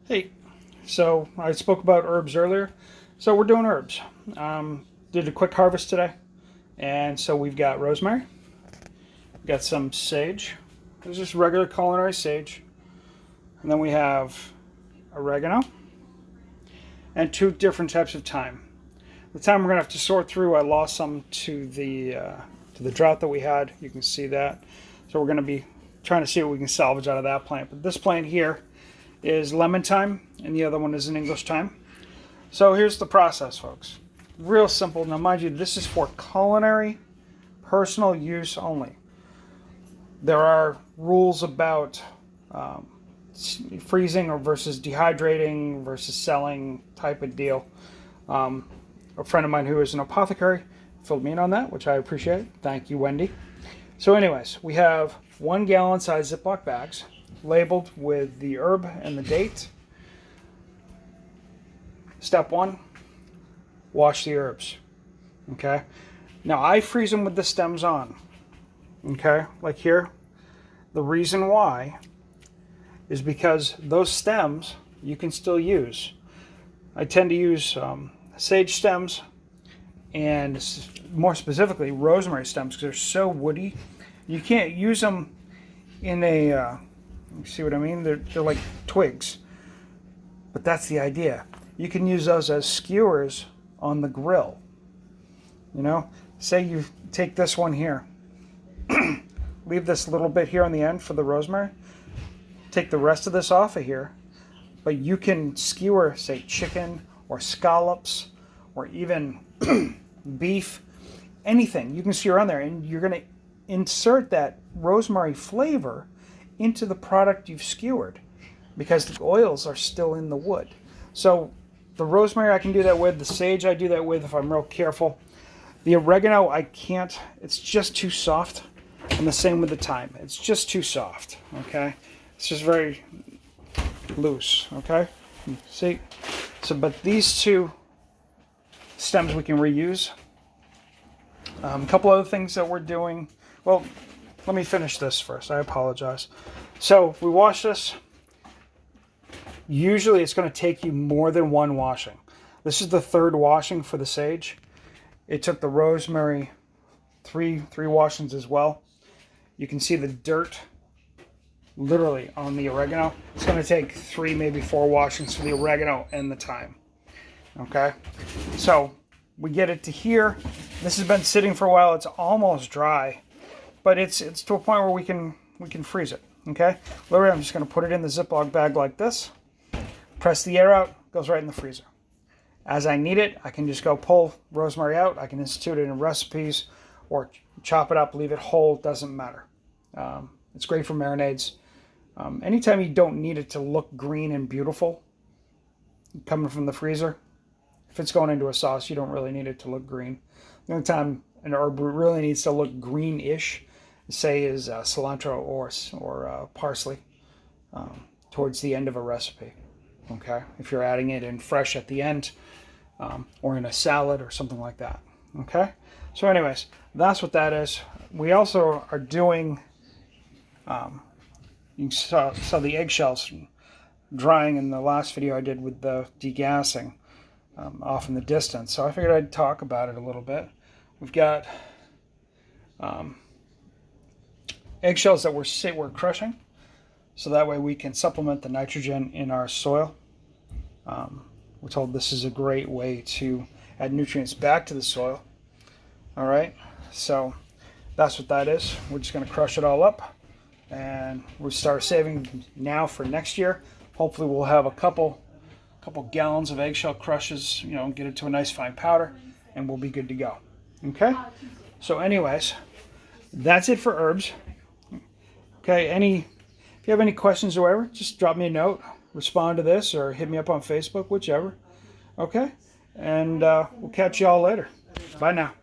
Hey, so I spoke about herbs earlier. So we're doing herbs. Did a quick harvest today. And so we've got rosemary. We've got some sage. There's just regular culinary sage. And then we have oregano. And two different types of thyme. The thyme we're going to have to sort through. I lost some to the drought that we had. You can see that. So we're going to be trying to see what we can salvage out of that plant. But this plant here is lemon thyme, and the other one is an English thyme. So here's the process, folks. Real simple. Now, mind you, this is for culinary, personal use only. There are rules about freezing or versus dehydrating versus selling type of deal. A friend of mine who is an apothecary filled me in on that, which I appreciate. Thank you, Wendy. So anyways, we have 1 gallon size Ziploc bags labeled with the herb and the date. Step 1, wash the herbs. Okay. Now I freeze them with the stems on. Okay, like here. The reason why is because those stems you can still use. I tend to use sage stems and more specifically rosemary stems because they're so woody. You can't use them in a you see what I mean? They're like twigs. But that's the idea. You can use those as skewers on the grill. You know, say you take this one here. Leave this little bit here on the end for the rosemary. Take the rest of this off of here. But you can skewer, say, chicken or scallops or even beef, anything. You can skewer on there, and you're going to insert that rosemary flavor into the product you've skewered because the oils are still in the wood. So the rosemary I can do that with, the sage I do that with if I'm real careful. The oregano I can't, it's just too soft. And the same with the thyme. It's just too soft, okay? It's just very loose, okay? See? So, but these two stems we can reuse. A couple other things that we're doing. Well, let me finish this first. I apologize. So we wash this. Usually it's going to take you more than one washing. This is the third washing for the sage. It took the rosemary three washings as well. You can see the dirt literally on the oregano. It's going to take 3, maybe 4 washings for the oregano and the thyme. Okay, so we get it to here. This has been sitting for a while. It's almost dry, but it's to a point where we can freeze it. Okay, literally I'm just going to put it in the Ziploc bag like this. Press the air out, goes right in the freezer. As I need it, I can just go pull rosemary out. I can institute it in recipes or chop it up, leave it whole, doesn't matter. It's great for marinades. Anytime you don't need it to look green and beautiful, coming from the freezer, if it's going into a sauce, you don't really need it to look green. The only time an herb really needs to look greenish, say, is cilantro or parsley towards the end of a recipe. Okay, if you're adding it in fresh at the end or in a salad or something like that. Okay, so anyways, that's what that is. We also are doing, you saw the eggshells drying in the last video I did with the degassing off in the distance. So I figured I'd talk about it a little bit. We've got eggshells that we're crushing, so that way we can supplement the nitrogen in our soil. We're told this is a great way to add nutrients back to the soil. All right, so that's what that is. We're just going to crush it all up, and we'll start saving now for next year. Hopefully we'll have a couple gallons of eggshell crushes, you know, get it to a nice fine powder, and we'll be good to go. Okay, so anyways, that's it for herbs. Okay, if you have any questions or whatever, just drop me a note, respond to this, or hit me up on Facebook, whichever. Okay, and we'll catch y'all later. Bye now.